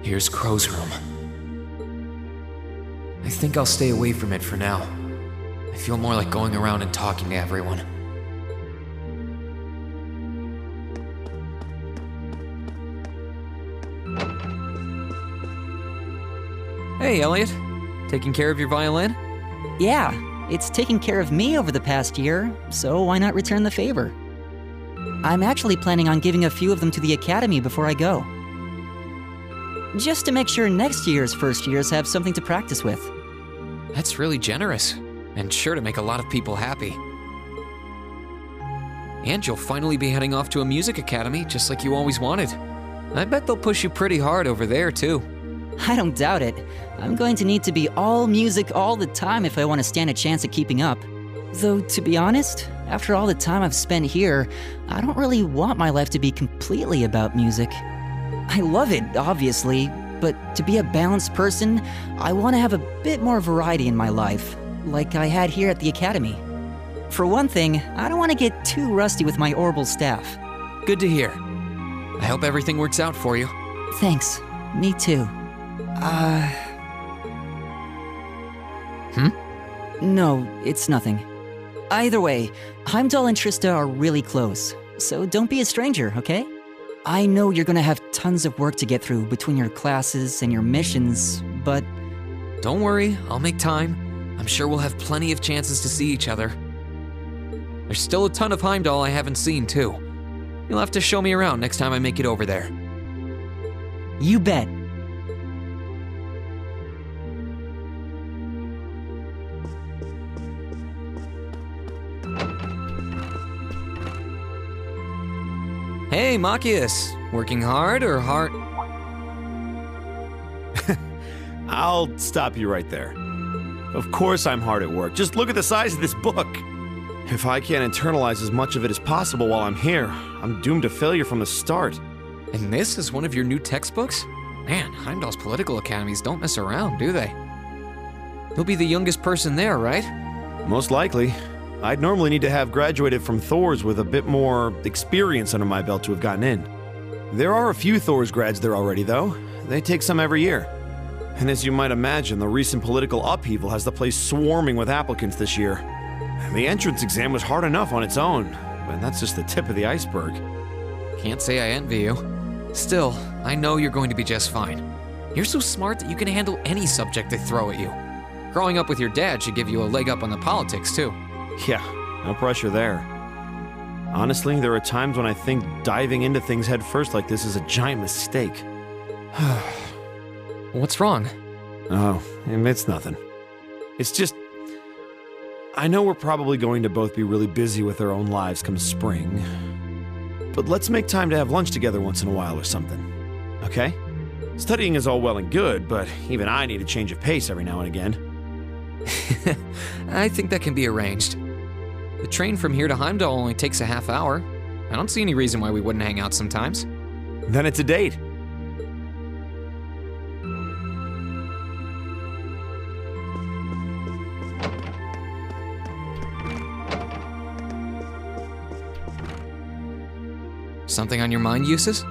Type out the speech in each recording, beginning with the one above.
Here's Crow's room. I think I'll stay away from it for now. I feel more like going around and talking to everyone. Hey, Elliot. Taking care of your violin? Yeah, it's taken care of me over the past year, so why not return the favor? I'm actually planning on giving a few of them to the Academy before I go. Just to make sure next year's first years have something to practice with. That's really generous, and sure to make a lot of people happy. And you'll finally be heading off to a music academy, just like you always wanted. I bet they'll push you pretty hard over there, too. I don't doubt it. I'm going to need to be all music all the time if I want to stand a chance at keeping up. Though, to be honest, after all the time I've spent here, I don't really want my life to be completely about music. I love it, obviously, but to be a balanced person, I want to have a bit more variety in my life, like I had here at the Academy. For one thing, I don't want to get too rusty with my orbital staff. Good to hear. I hope everything works out for you. Thanks. Me too. No, it's nothing. Either way, Heimdall and Trista are really close, so don't be a stranger, okay? I know you're gonna have tons of work to get through between your classes and your missions, but... Don't worry, I'll make time. I'm sure we'll have plenty of chances to see each other. There's still a ton of Heimdall I haven't seen, too. You'll have to show me around next time I make it over there. You bet. Hey, Machias. Working hard or hard? I'll stop you right there. Of course I'm hard at work. Just look at the size of this book. If I can't internalize as much of it as possible while I'm here, I'm doomed to failure from the start. And this is one of your new textbooks? Man, Heimdall's political academies don't mess around, do they? You'll be the youngest person there, right? Most likely. I'd normally need to have graduated from Thor's with a bit more experience under my belt to have gotten in. There are a few Thor's grads there already, though. They take some every year. And as you might imagine, the recent political upheaval has the place swarming with applicants this year. The entrance exam was hard enough on its own, but that's just the tip of the iceberg. Can't say I envy you. Still, I know you're going to be just fine. You're so smart that you can handle any subject they throw at you. Growing up with your dad should give you a leg up on the politics, too. Yeah, no pressure there. Honestly, there are times when I think diving into things head first like this is a giant mistake. What's wrong? Oh, it's nothing. It's just... I know we're probably going to both be really busy with our own lives come spring. But let's make time to have lunch together once in a while or something. Okay? Studying is all well and good, but even I need a change of pace every now and again. I think that can be arranged. The train from here to Heimdall only takes a half hour. I don't see any reason why we wouldn't hang out sometimes. Then it's a date. Something on your mind, Eustace?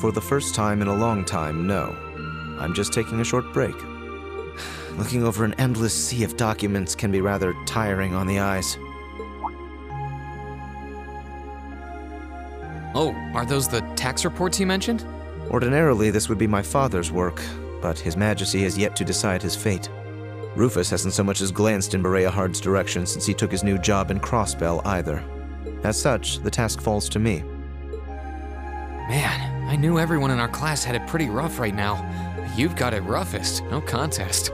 For the first time in a long time, no. I'm just taking a short break. Looking over an endless sea of documents can be rather tiring on the eyes. Oh, are those the tax reports you mentioned? Ordinarily, this would be my father's work, but His Majesty has yet to decide his fate. Rufus hasn't so much as glanced in Berea Hard's direction since he took his new job in Crossbell either. As such, the task falls to me. Man, I knew everyone in our class had it pretty rough right now. You've got it roughest, no contest.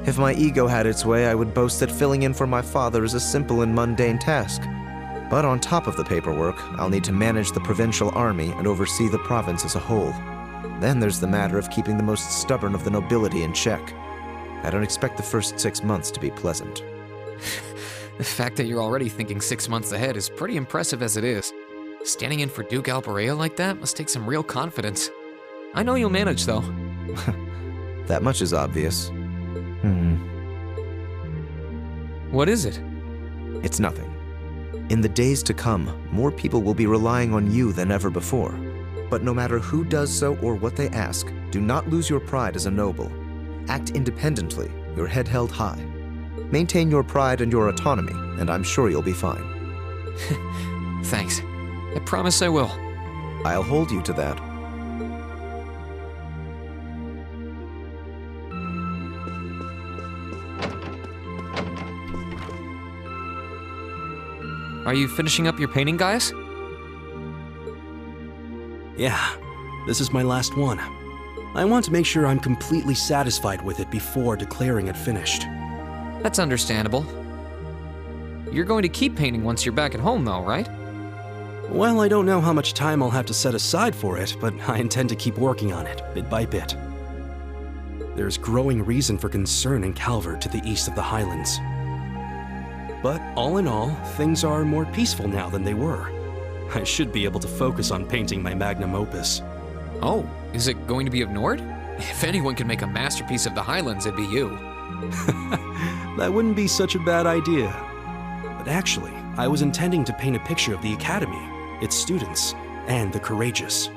If my ego had its way, I would boast that filling in for my father is a simple and mundane task. But on top of the paperwork, I'll need to manage the provincial army and oversee the province as a whole. Then there's the matter of keeping the most stubborn of the nobility in check. I don't expect the first 6 months to be pleasant. The fact that you're already thinking 6 months ahead is pretty impressive as it is. Standing in for Duke Alberea like that must take some real confidence. I know you'll manage, though. That much is obvious. What is it? It's nothing. In the days to come, more people will be relying on you than ever before. But no matter who does so or what they ask, do not lose your pride as a noble. Act independently, your head held high. Maintain your pride and your autonomy, and I'm sure you'll be fine. Thanks. I promise I will. I'll hold you to that. Are you finishing up your painting, guys? Yeah, this is my last one. I want to make sure I'm completely satisfied with it before declaring it finished. That's understandable. You're going to keep painting once you're back at home, though, right? Well, I don't know how much time I'll have to set aside for it, but I intend to keep working on it, bit by bit. There's growing reason for concern in Calvert to the east of the Highlands. But all in all, things are more peaceful now than they were. I should be able to focus on painting my magnum opus. Oh, is it going to be of Nord? If anyone can make a masterpiece of the Highlands, it'd be you. That wouldn't be such a bad idea. But actually, I was intending to paint a picture of the Academy, its students, and the courageous.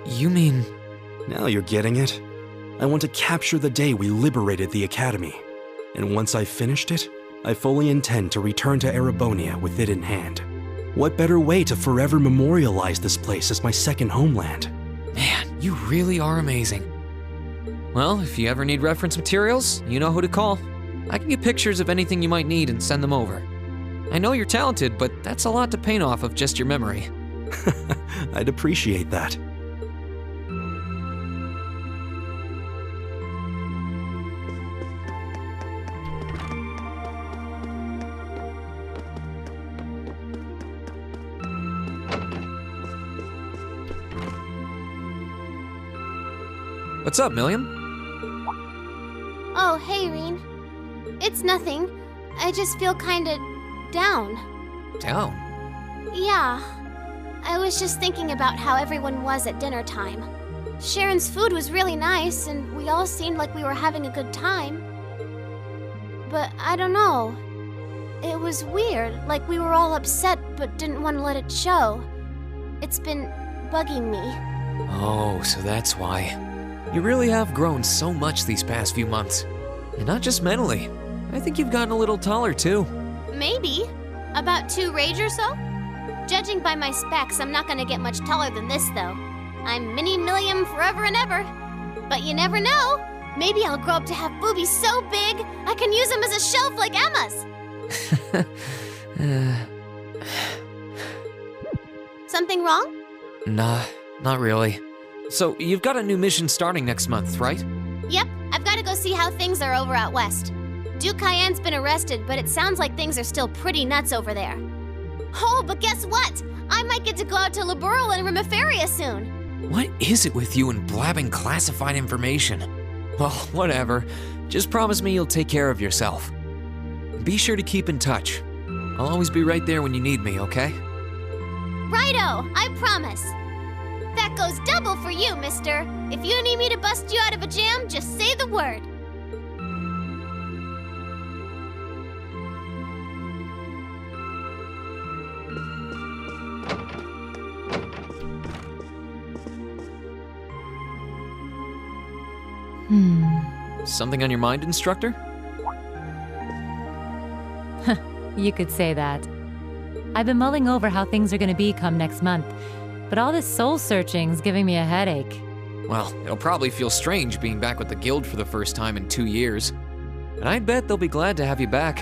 You mean... Now you're getting it. I want to capture the day we liberated the Academy. And once I've finished it, I fully intend to return to Erebonia with it in hand. What better way to forever memorialize this place as my second homeland? Man, you really are amazing. Well, if you ever need reference materials, you know who to call. I can get pictures of anything you might need and send them over. I know you're talented, but that's a lot to paint off of just your memory. I'd appreciate that. What's up, Milliam? Oh, hey, Reen. It's nothing. I just feel kinda down. Down? Yeah. I was just thinking about how everyone was at dinner time. Sharon's food was really nice, and we all seemed like we were having a good time. But I don't know. It was weird, like we were all upset but didn't want to let it show. It's been bugging me. Oh, so that's why. You really have grown so much these past few months. And not just mentally. I think you've gotten a little taller, too. Maybe. About 2 rage or so? Judging by my specs, I'm not gonna get much taller than this, though. I'm Mini Milliam forever and ever. But you never know. Maybe I'll grow up to have boobies so big, I can use them as a shelf like Emma's. Something wrong? Nah, not really. So, you've got a new mission starting next month, right? Yep, I've gotta go see how things are over out west. Duke Cayenne's been arrested, but it sounds like things are still pretty nuts over there. Oh, but guess what? I might get to go out to Laboral and Rimiferia soon. What is it with you and blabbing classified information? Well, whatever. Just promise me you'll take care of yourself. Be sure to keep in touch. I'll always be right there when you need me, okay? Righto, I promise. That goes double for you, mister. If you need me to bust you out of a jam, just say the word. Something on your mind, instructor? You could say that. I've been mulling over how things are going to be come next month, but all this soul-searching's giving me a headache. Well, it'll probably feel strange being back with the guild for the first time in 2 years. And I'd bet they'll be glad to have you back.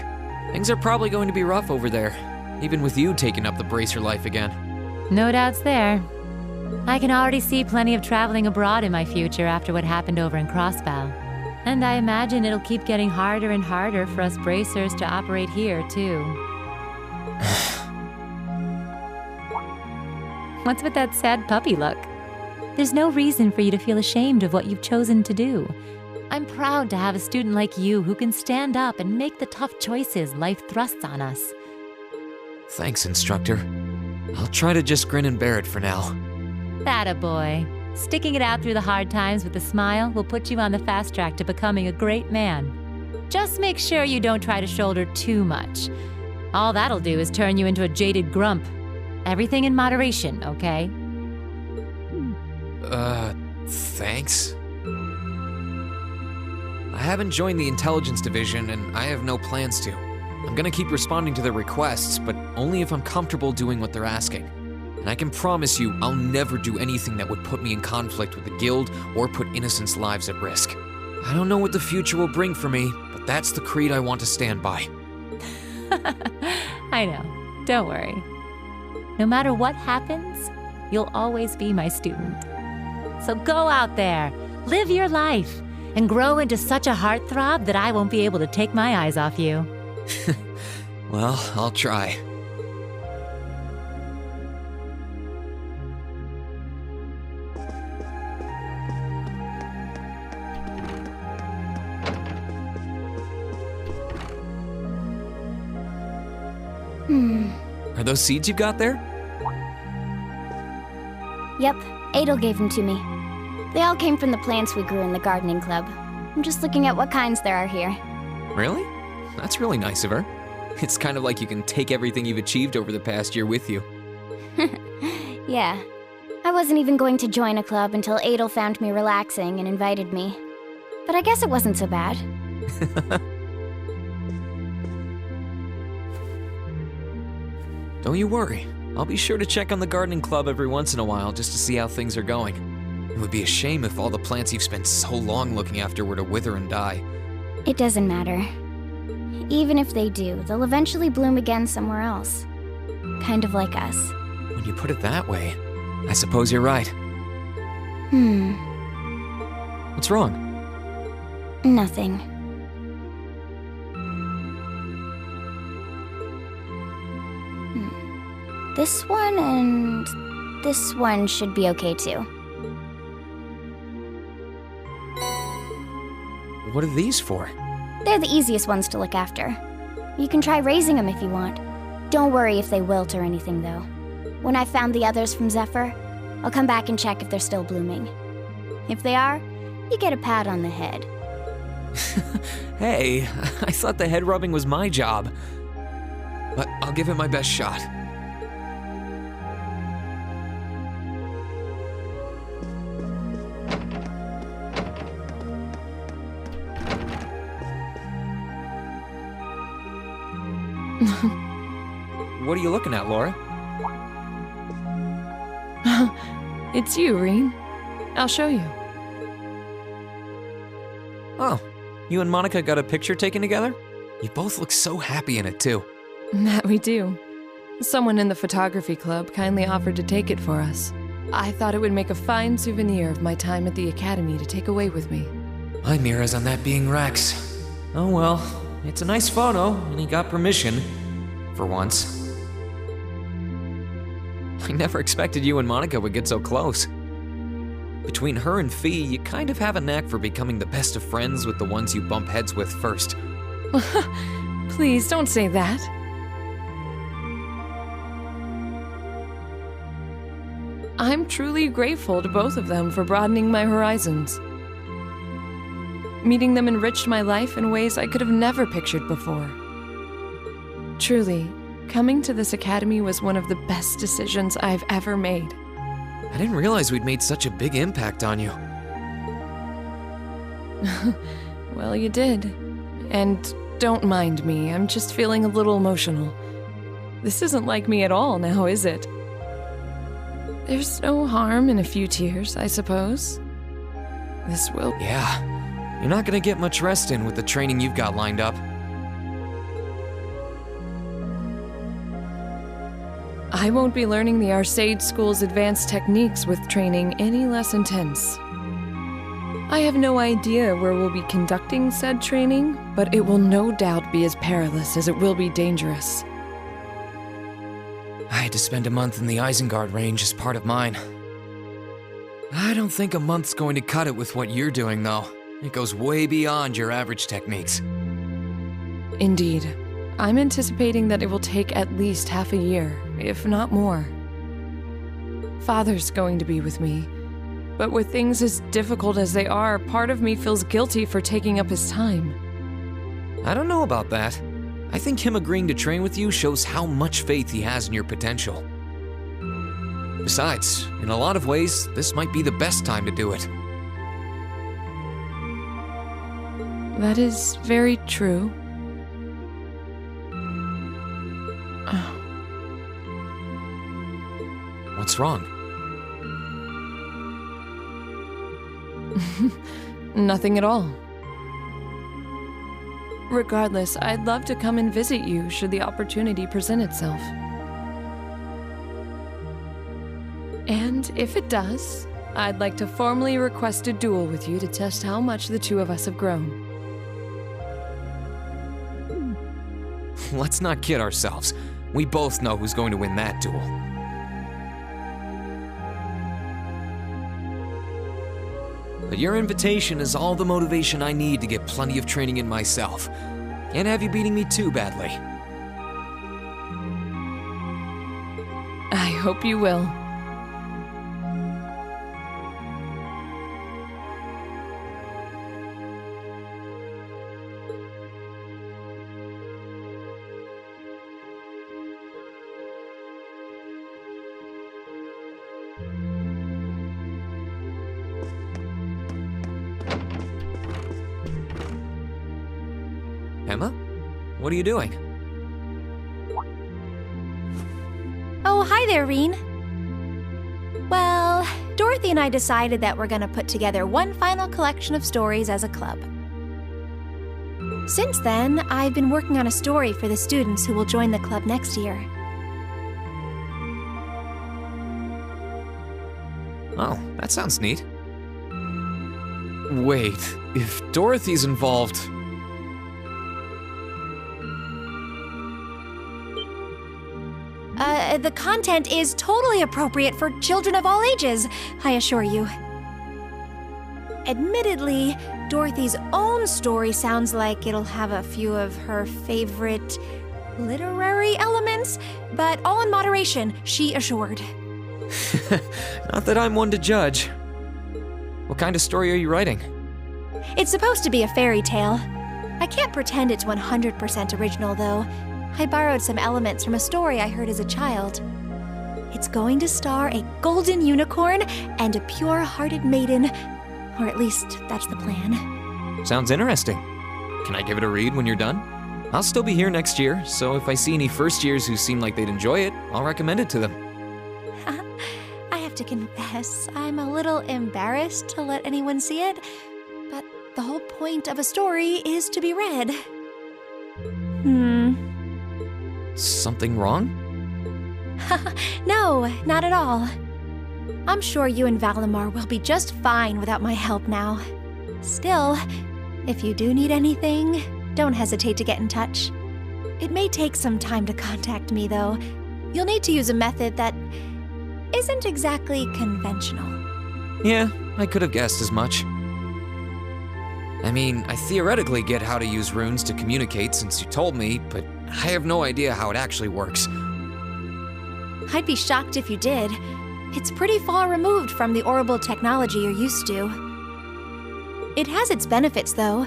Things are probably going to be rough over there, even with you taking up the bracer life again. No doubts there. I can already see plenty of traveling abroad in my future after what happened over in Crossbow. And I imagine it'll keep getting harder and harder for us bracers to operate here, too. What's with that sad puppy look? There's no reason for you to feel ashamed of what you've chosen to do. I'm proud to have a student like you who can stand up and make the tough choices life thrusts on us. Thanks, instructor. I'll try to just grin and bear it for now. Attaboy. Sticking it out through the hard times with a smile will put you on the fast track to becoming a great man. Just make sure you don't try to shoulder too much. All that'll do is turn you into a jaded grump. Everything in moderation, okay? Thanks. I haven't joined the intelligence division, and I have no plans to. I'm gonna keep responding to their requests, but only if I'm comfortable doing what they're asking. And I can promise you, I'll never do anything that would put me in conflict with the guild or put innocents' lives at risk. I don't know what the future will bring for me, but that's the creed I want to stand by. I know. Don't worry. No matter what happens, you'll always be my student. So go out there, live your life, and grow into such a heartthrob that I won't be able to take my eyes off you. Well, I'll try. Are those seeds you got there? Yep, Adel gave them to me. They all came from the plants we grew in the gardening club. I'm just looking at what kinds there are here. Really? That's really nice of her. It's kind of like you can take everything you've achieved over the past year with you. Yeah. I wasn't even going to join a club until Adel found me relaxing and invited me. But I guess it wasn't so bad. Don't you worry. I'll be sure to check on the gardening club every once in a while just to see how things are going. It would be a shame if all the plants you've spent so long looking after were to wither and die. It doesn't matter. Even if they do, they'll eventually bloom again somewhere else. Kind of like us. When you put it that way, I suppose you're right. What's wrong? Nothing. This one and this one should be okay too. What are these for? They're the easiest ones to look after. You can try raising them if you want. Don't worry if they wilt or anything, though. When I've found the others from Zephyr, I'll come back and check if they're still blooming. If they are, you get a pat on the head. Hey, I thought the head rubbing was my job. But I'll give it my best shot. What are you looking at, Laura? It's you, Reen. I'll show you. Oh, you and Monica got a picture taken together? You both look so happy in it, too. That we do. Someone in the photography club kindly offered to take it for us. I thought it would make a fine souvenir of my time at the academy to take away with me. My mirror's on that being Rex. Oh well, it's a nice photo, and he got permission. For once. I never expected you and Monica would get so close. Between her and Fee, you kind of have a knack for becoming the best of friends with the ones you bump heads with first. Please, don't say that. I'm truly grateful to both of them for broadening my horizons. Meeting them enriched my life in ways I could have never pictured before. Truly, coming to this academy was one of the best decisions I've ever made. I didn't realize we'd made such a big impact on you. Well, you did. And don't mind me, I'm just feeling a little emotional. This isn't like me at all now, is it? There's no harm in a few tears, I suppose. This will... Yeah, you're not gonna get much rest in with the training you've got lined up. I won't be learning the Arcade School's advanced techniques with training any less intense. I have no idea where we'll be conducting said training, but it will no doubt be as perilous as it will be dangerous. I had to spend a month in the Isengard range as part of mine. I don't think a month's going to cut it with what you're doing, though. It goes way beyond your average techniques. Indeed. I'm anticipating that it will take at least half a year, if not more. Father's going to be with me, but with things as difficult as they are, part of me feels guilty for taking up his time. I don't know about that. I think him agreeing to train with you shows how much faith he has in your potential. Besides, in a lot of ways, this might be the best time to do it. That is very true. What's wrong? Nothing at all. Regardless, I'd love to come and visit you should the opportunity present itself. And if it does, I'd like to formally request a duel with you to test how much the two of us have grown. Let's not kid ourselves. We both know who's going to win that duel. But your invitation is all the motivation I need to get plenty of training in myself. Can't have you beating me too badly. I hope you will. Emma? What are you doing? Oh, hi there, Reen. Well, Dorothy and I decided that we're gonna put together one final collection of stories as a club. Since then, I've been working on a story for the students who will join the club next year. Oh, that sounds neat. Wait, if Dorothy's involved... The content is totally appropriate for children of all ages, I assure you. Admittedly, Dorothy's own story sounds like it'll have a few of her favorite literary elements, but all in moderation, she assured. Not that I'm one to judge. What kind of story are you writing? It's supposed to be a fairy tale. I can't pretend it's 100% original, though. I borrowed some elements from a story I heard as a child. It's going to star a golden unicorn and a pure-hearted maiden, or at least that's the plan. Sounds interesting. Can I give it a read when you're done? I'll still be here next year, so if I see any first years who seem like they'd enjoy it, I'll recommend it to them. I have to confess, I'm a little embarrassed to let anyone see it, but the whole point of a story is to be read. Something wrong? No, not at all. I'm sure you and Valimar will be just fine without my help now. Still, if you do need anything, don't hesitate to get in touch. It may take some time to contact me, though. You'll need to use a method that isn't exactly conventional. Yeah, I could have guessed as much. I mean, I theoretically get how to use runes to communicate since you told me, but I have no idea how it actually works. I'd be shocked if you did. It's pretty far removed from the orbital technology you're used to. It has its benefits, though.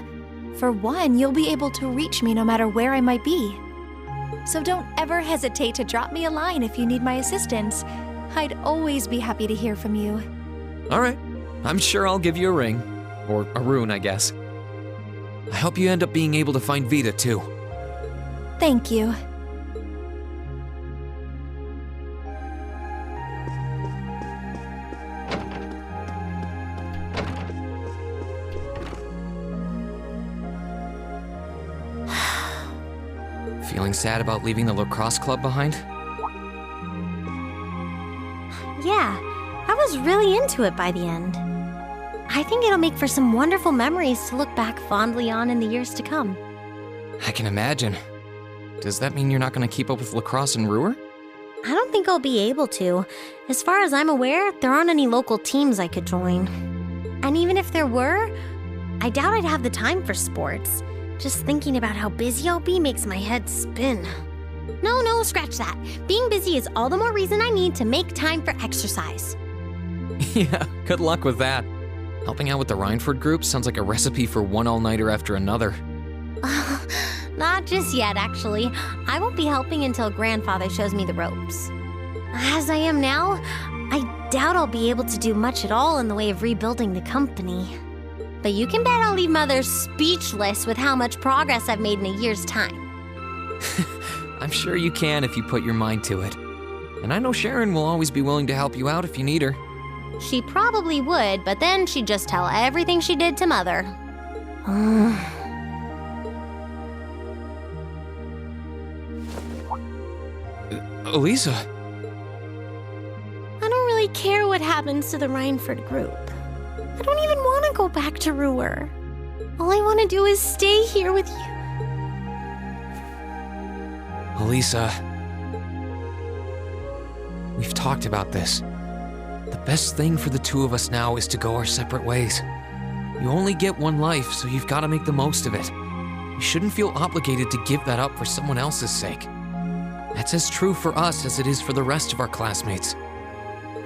For one, you'll be able to reach me no matter where I might be. So don't ever hesitate to drop me a line if you need my assistance. I'd always be happy to hear from you. All right, I'm sure I'll give you a ring. Or a rune, I guess. I hope you end up being able to find Vita, too. Thank you. Feeling sad about leaving the lacrosse club behind? Yeah, I was really into it by the end. I think it'll make for some wonderful memories to look back fondly on in the years to come. I can imagine. Does that mean you're not going to keep up with lacrosse and Ruhr? I don't think I'll be able to. As far as I'm aware, there aren't any local teams I could join. And even if there were, I doubt I'd have the time for sports. Just thinking about how busy I'll be makes my head spin. No, scratch that. Being busy is all the more reason I need to make time for exercise. Yeah, good luck with that. Helping out with the Rhineford group sounds like a recipe for one all-nighter after another. Not just yet, actually. I won't be helping until Grandfather shows me the ropes. As I am now, I doubt I'll be able to do much at all in the way of rebuilding the company. But you can bet I'll leave Mother speechless with how much progress I've made in a year's time. I'm sure you can if you put your mind to it. And I know Sharon will always be willing to help you out if you need her. She probably would, but then she'd just tell everything she did to Mother. Elisa? I don't really care what happens to the Rhineford group. I don't even want to go back to Ruhr. All I want to do is stay here with you. Elisa, we've talked about this. The best thing for the two of us now is to go our separate ways. You only get one life, so you've got to make the most of it. You shouldn't feel obligated to give that up for someone else's sake. That's as true for us as it is for the rest of our classmates.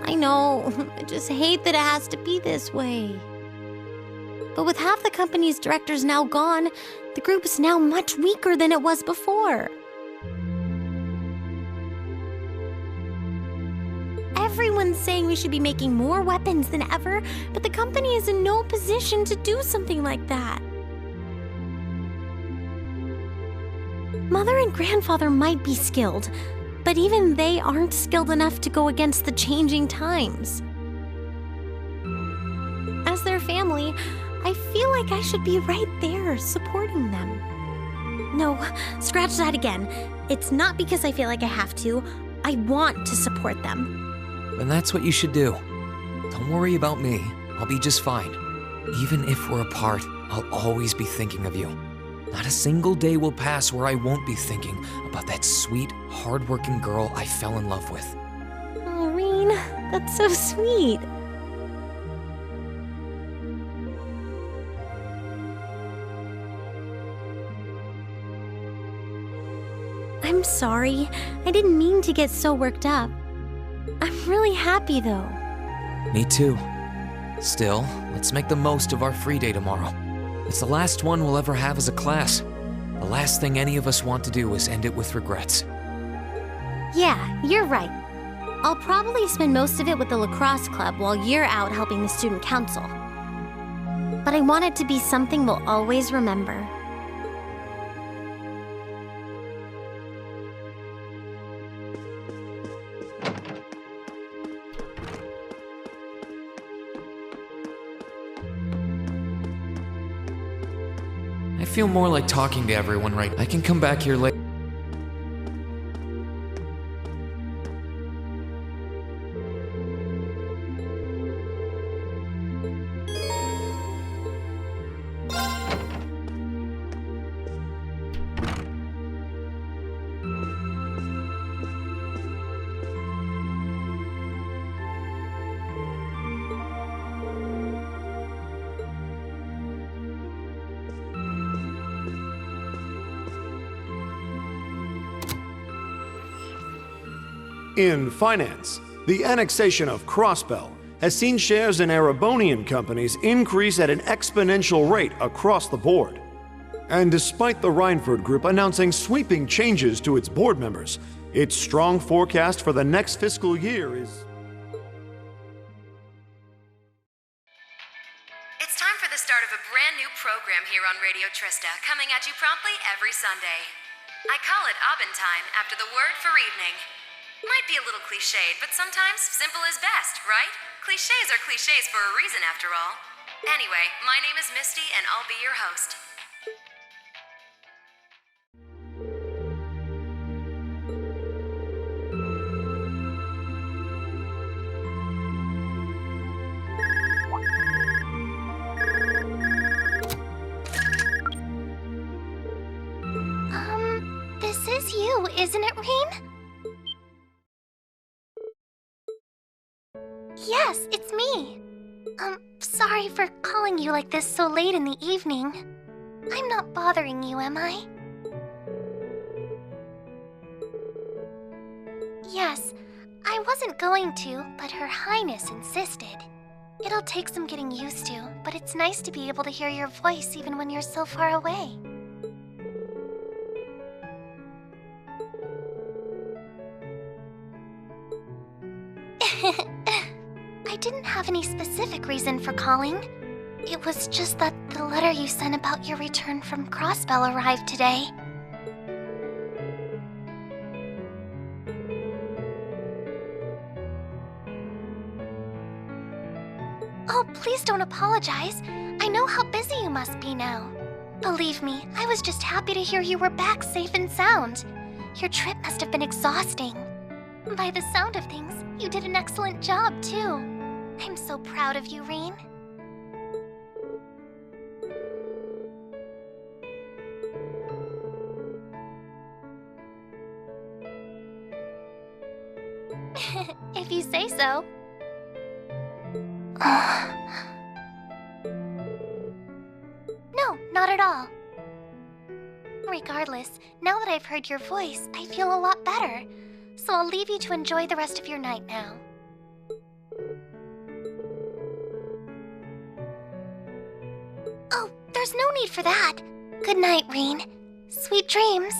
I know, I just hate that it has to be this way. But with half the company's directors now gone, the group is now much weaker than it was before. Everyone's saying we should be making more weapons than ever, but the company is in no position to do something like that. Mother and Grandfather might be skilled, but even they aren't skilled enough to go against the changing times. As their family, I feel like I should be right there supporting them. No, scratch that again. It's not because I feel like I have to. I want to support them. And that's what you should do. Don't worry about me. I'll be just fine. Even if we're apart, I'll always be thinking of you. Not a single day will pass where I won't be thinking about that sweet, hardworking girl I fell in love with. Oh, Reen, that's so sweet. I'm sorry. I didn't mean to get so worked up. I'm really happy, though. Me too. Still, let's make the most of our free day tomorrow. It's the last one we'll ever have as a class. The last thing any of us want to do is end it with regrets. Yeah, you're right. I'll probably spend most of it with the lacrosse club while you're out helping the student council. But I want it to be something we'll always remember. I feel more like talking to everyone right now. I can come back here later. In finance, the annexation of Crossbell has seen shares in Erebonian companies increase at an exponential rate across the board. And despite the Rhineford Group announcing sweeping changes to its board members, its strong forecast for the next fiscal year is... It's time for the start of a brand new program here on Radio Trista, coming at you promptly every Sunday. I call it Aubin Time, after the word for evening. Might be a little cliched, but sometimes simple is best, right? Clichés are clichés for a reason, after all. Anyway, my name is Misty, and I'll be your host. This is you, isn't it, Reen? Yes, it's me. Sorry for calling you like this so late in the evening. I'm not bothering you, am I? Yes, I wasn't going to, but Her Highness insisted. It'll take some getting used to, but it's nice to be able to hear your voice even when you're so far away. I didn't have any specific reason for calling. It was just that the letter you sent about your return from Crossbell arrived today. Oh, please don't apologize. I know how busy you must be now. Believe me, I was just happy to hear you were back safe and sound. Your trip must have been exhausting. By the sound of things, you did an excellent job, too. I'm so proud of you, Reen. If you say so. No, not at all. Regardless, now that I've heard your voice, I feel a lot better. So I'll leave you to enjoy the rest of your night now. Oh, there's no need for that. Good night, Reen. Sweet dreams.